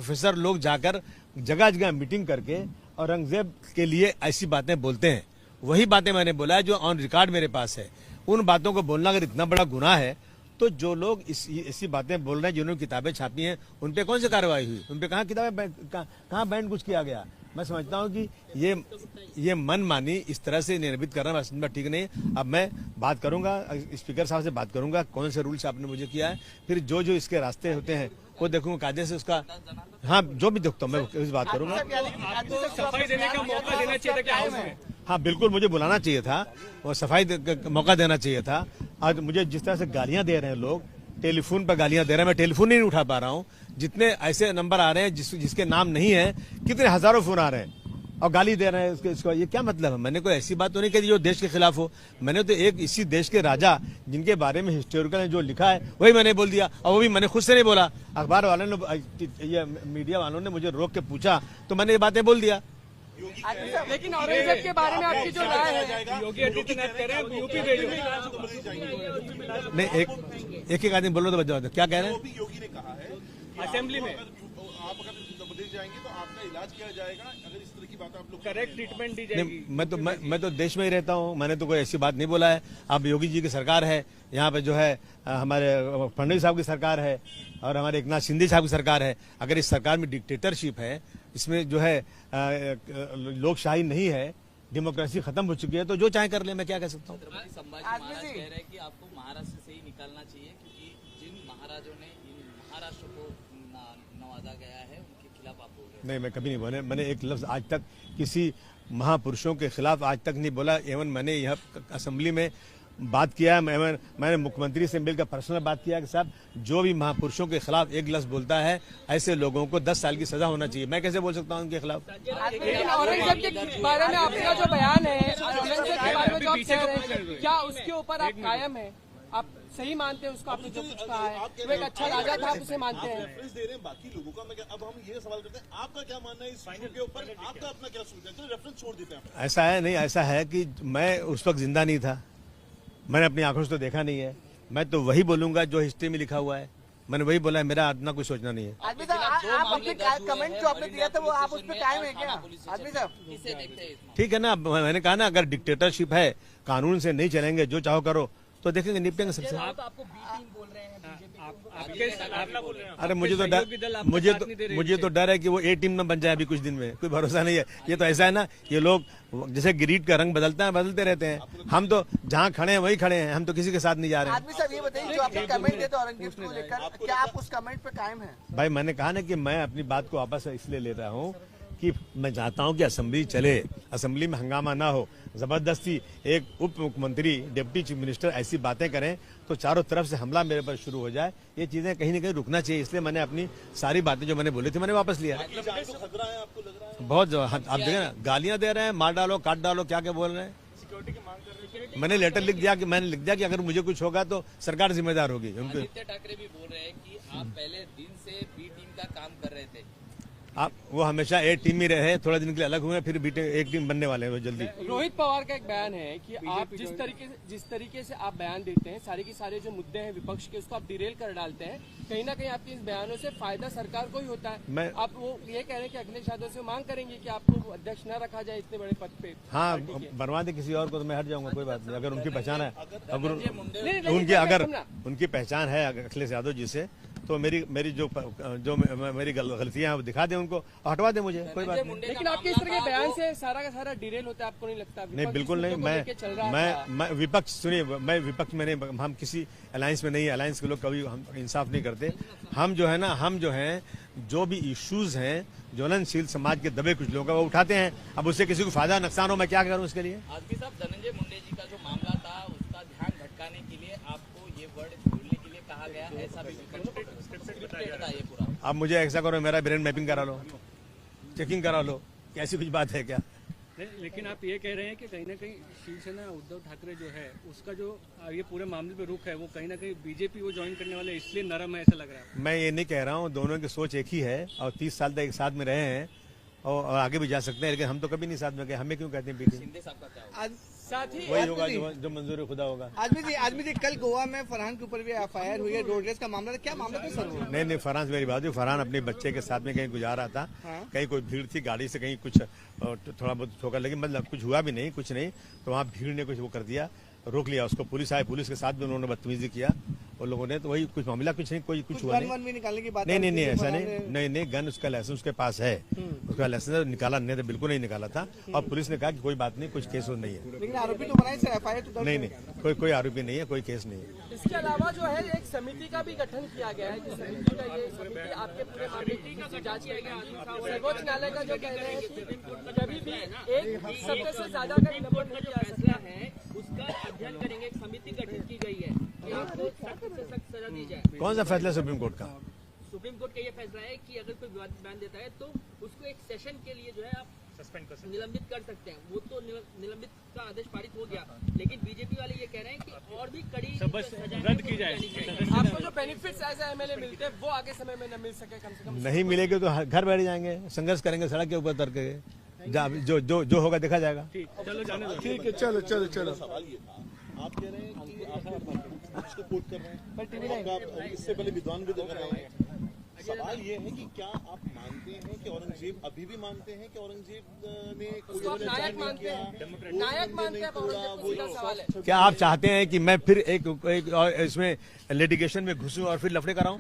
Professor लोग जाकर जगह जगह मीटिंग करके और औरंगजेब के लिए ऐसी बातें बोलते हैं। वही बातें मैंने बोला है जो ऑन रिकॉर्ड मेरे पास है। उन बातों को बोलना अगर इतना बड़ा गुनाह है तो जो लोग ऐसी बातें बोल रहे हैं, जिन्होंने किताबें छापी हैं, उन पे कौन सी कार्रवाई हुई, उन पे कहाँ किताबें कहाँ बैन कुछ किया गया। मैं समझता हूँ कि ये मनमानी इस तरह से निर्मित करना ठीक नहीं। अब मैं बात करूंगा, स्पीकर साहब से बात करूंगा कौन से रूल्स आपने मुझे किया है, फिर जो जो इसके रास्ते होते हैं वो देखूंगा कायदे से उसका। हाँ, जो भी देखता हूँ मैं इस बात करूंगा। सफाई देने का मौका देना चाहिए था क्या हाउस में? हाँ बिल्कुल, मुझे बुलाना चाहिए था और सफाई का मौका देना चाहिए था। आज मुझे जिस तरह से गालियां दे रहे हैं लोग, टेलीफोन पर गालियां दे रहे हैं, मैं टेलीफोन नहीं उठा पा रहा हूँ। जितने ऐसे नंबर आ रहे हैं जिसके नाम नहीं है, कितने हजारों फोन आ रहे हैं और गाली दे रहे हैं इसको। ये क्या मतलब है? मैंने कोई ऐसी बात तो नहीं कही जो देश के खिलाफ हो। मैंने तो एक इसी देश के राजा जिनके बारे में हिस्टोरिकल ने जो लिखा है वही मैंने बोल दिया, और वो भी मैंने खुद से नहीं बोला। अखबार वालों ने, ये मीडिया वालों ने मुझे रोक के पूछा तो मैंने ये बातें बोल दिया। लेकिन औरंगजेब के बारे में आपकी जो राय है, योगी आदित्यनाथ कह रहे हैं यूपी भेजो। नहीं, एक आदमी बोलो तो बचा। क्या कह रहे हैं? योगी ने कहा है असेंबली में आप अगर उत्तर प्रदेश जाएंगे तो आपका इलाज किया जाएगा, अगर इस तरह की बात आप लोग करेक्ट ट्रीटमेंट दी जाएगी। मैं तो देश में ही रहता हूँ, मैंने तो कोई ऐसी बात नहीं बोला है। अब योगी जी की सरकार है, यहाँ पे जो है हमारे फडणवीस साहब की सरकार है और हमारे एकनाथ शिंदे साहब की सरकार है। अगर इस सरकार में डिक्टेटरशिप है, इसमें जो है लोकशाही नहीं है, डेमोक्रेसी खत्म हो चुकी है, तो जो चाहे कर ले, मैं क्या कह सकता हूँ। संभाजी महाराज कह रहे हैं कि आपको महाराष्ट्र से ही निकालना चाहिए, क्योंकि जिन महाराजों ने इन महाराष्ट्र को नवाजा गया है उनके खिलाफ आप बोल रहे हैं। नहीं, मैं कभी नहीं बोले। मैंने एक लफ्ज आज तक किसी महापुरुषों के खिलाफ आज तक नहीं बोला। एवं मैंने यह असेंबली में बात किया है, मैंने मुख्यमंत्री से मिलकर पर्सनल बात किया कि साहब जो भी महापुरुषों के खिलाफ एक लफ्ज बोलता है, ऐसे लोगों को 10 साल की सजा होना चाहिए। मैं कैसे बोल सकता हूँ उनके खिलाफ? लेकिन औरंगजेब के बारे में आपका जो बयान है, औरंगजेब के बारे में जो आप कह रहे हैं, क्या उसके ऊपर आप कायम है? आप सही मानते हैं उसको? आपने जो कुछ कहा है वो एक अच्छा राजा था, आप उसे मानते हैं? रेफरेंस दे रहे हैं बाकी लोगों का। मैं अब हम ये सवाल करते हैं, आपका क्या मानना है इस इशू के ऊपर? आपका अपना क्या सोच है? रेफरेंस छोड़ देते हैं। ऐसा है नहीं, ऐसा है कि मैं उस वक्त जिंदा नहीं था, मैंने अपनी आंखों से तो देखा नहीं है। मैं तो वही बोलूंगा जो हिस्ट्री में लिखा हुआ है, मैंने वही बोला है। मेरा अपना कोई सोचना नहीं है। आदमी साहब, आप अपने कमेंट जो आपने दिया था वो आप उस पर कायम है क्या आदमी साहब? ठीक है ना, मैंने कहा ना, अगर डिक्टेटरशिप है, कानून से नहीं चलेंगे, जो चाहो करो, तो देखेंगे, निपटेंगे सबसे। अरे मुझे तो डर है कि वो ए टीम में बन जाए अभी कुछ दिन में, कोई भरोसा नहीं है। ये तो ऐसा है ना, ये लोग जैसे गिरीट का रंग बदलता है, बदलते रहते हैं। हम तो जहाँ खड़े हैं वही खड़े हैं, हम तो किसी के साथ नहीं जा रहे हैं। आदमी साहब ये बताइए, जो आपने कमेंट दिया था औरंगजेब को लेकर, क्या आप उस कमेंट पे कायम हैं? भाई मैंने कहा ना कि मैं अपनी बात को वापस इसलिए ले रहा हूँ कि मैं चाहता हूं कि असेंबली चले, असेंबली में हंगामा ना हो। जबरदस्ती एक उप मुख्यमंत्री, डिप्टी चीफ मिनिस्टर ऐसी बातें करें तो चारों तरफ से हमला मेरे पर शुरू हो जाए। ये चीजें कहीं ना कहीं रुकना चाहिए। इसलिए मैंने अपनी सारी बातें जो मैंने बोली थी मैंने वापस लिया। बहुत आप देखें ना, गालियां दे रहे हैं, मार डालो, काट डालो, क्या क्या बोल रहे हैं। मैंने लेटर लिख दिया कि अगर मुझे कुछ होगा तो सरकार जिम्मेदार होगी। आदित्य ठाकरे भी बोल रहे हैं कि आप पहले दिन से बी टीम का काम कर रहे थे। आप वो हमेशा ए टीम ही रहे, थोड़ा दिन के लिए अलग हुए, फिर बी एक टीम बनने वाले हैं जल्दी। रोहित पवार का एक बयान है कि आप जिस तरीके से आप बयान देते हैं, सारे के सारे जो मुद्दे हैं विपक्ष के, उसको आप डिरेल कर डालते हैं। कहीं ना कहीं आपके इस बयानों से फायदा सरकार को ही होता है। आप वो ये कह रहे हैं कि अखिलेश यादव से मांग करेंगे कि आपको अध्यक्ष न रखा जाए इतने बड़े पद पे। हाँ, बनवा दे किसी और को तो मैं हट जाऊंगा, कोई बात नहीं। अगर उनकी पहचान है, अगर उनकी पहचान है अखिलेश यादव जी से, तो मेरी जो मेरी गलतियां हैं वो दिखा दे उनको, हटवा दे मुझे, कोई बात नहीं। लेकिन आपके इस तरह के बयान से सारा का सारा डिरेल होता है, आपको नहीं लगता? नहीं, बिल्कुल नहीं। मैं विपक्ष, सुनिए, मैं विपक्ष में नहीं, हम किसी अलायंस में नहीं। अलायंस के लोग कभी हम इंसाफ नहीं करते। हम जो है ना, हम जो हैं, जो भी इश्यूज हैं, ज्वलनशील समाज के दबे कुछ लोगों का, वो उठाते हैं। अब उससे किसी को फायदा नुकसान हो, मैं क्या करूं उसके लिए? आदमी साहब, धनंजय मुंडे जी का जो मामला था उसका ध्यान भटकाने के लिए आपको ये वर्ड बोलने के लिए कहा गया, ऐसा भी था ये पूरा। अब मुझे ऐसा करो, मेरा ब्रेन मैपिंग करा लो, चेकिंग करा लो, कैसी कुछ बात है क्या? लेकिन आप ये कह रहे हैं कि कहीं ना कहीं शिवसेना उद्धव ठाकरे जो है उसका जो ये पूरे मामले पे रुख है, वो कहीं ना कहीं बीजेपी वो ज्वाइन करने वाले इसलिए नरम है, ऐसा लग रहा है। मैं ये नहीं कह रहा हूँ, दोनों की सोच एक ही है और 30 साल तक एक साथ में रहे हैं और आगे भी जा सकते हैं, लेकिन हम तो कभी नहीं साथ में गए। हमें क्यों कहते हैं बीजेपी? शिंदे साहब का क्या होगा? साथ ही वही होगा जो मंजूर खुदा होगा। आदमी जी कल गोवा में फरहान के ऊपर भी FIR हुई है, रोड रेस का मामला था, क्या मामला था सर वो? नहीं फरहान मेरी बात है, फरहान अपने बच्चे के साथ में कहीं गुजार रहा था, कहीं कोई भीड़ थी, गाड़ी से कहीं कुछ थोड़ा बहुत ठोकर, लेकिन मतलब कुछ हुआ भी नहीं, कुछ नहीं, तो वहाँ भीड़ ने कुछ वो कर दिया, रोक लिया उसको, पुलिस आए, पुलिस के साथ भी उन्होंने बदतमीजी किया उन लोगों ने, तो वही कुछ मामला कुछ नहीं, कोई कुछ हुआ नहीं। निकालने की बात नहीं ऐसा नहीं, गन उसका लाइसेंस उसके पास है, उसका लाइसेंस निकाला नहीं था, बिल्कुल नहीं निकाला था, और पुलिस ने कहा कि कोई बात नहीं, कुछ केस नहीं है। लेकिन आरोपी तो बनाए सर, FIR तो नहीं कोई आरोपी नहीं है, कोई केस नहीं है। इसके अलावा जो है एक समिति का भी गठन किया गया है, जिस समिति का ये समिति आपके पूरे मामले की जांच करेगी। सर्वोच्च न्यायालय का जो कह रहे हैं कि कभी भी एक सत्य से ज्यादा का निलंबन नहीं किया सकता है, उसका अध्ययन करेंगे। एक समिति गठित की गई है कि आपको सख्त से सख्त सजा दी जाए। कौन सा फैसला सुप्रीम कोर्ट का? सुप्रीम कोर्ट का ये फैसला है कि अगर कोई विवादित बयान देता है तो उसको एक सेशन के लिए जो है आप सस्पेंड कर सकते हैं, निलंबित कर सकते हैं। वो तो निलंबित का आदेश पारित हो गया, लेकिन बीजेपी वाले ये कह रहे हैं कि और भी कड़ी रद्द की जाए। आपको जो बेनिफिट्स एज MLA मिलते हैं वो आगे समय में न मिल सके, कम से कम नहीं मिलेगी तो घर बैठ जाएंगे, संघर्ष करेंगे सड़क के ऊपर उतर के, जो होगा देखा जाएगा। चलो जाने दो। ठीक है, चलो। सवाल ये था, आप कह रहे हैं कि आप उसको कोट कर रहे हैं, आप इससे पहले विद्वान भी कर रहे हैं। सवाल ये है कि क्या आप मानते हैं कि औरंगजेब अभी भी मानते हैं कि औरंगजेब ने कोई नायक मानते हैं, नायक मानते हैं औरंगजेब को? सीधा सवाल है। क्या आप चाहते हैं कि मैं फिर एक इसमें लिटिगेशन में घुसूं और फिर लफड़े कराऊं?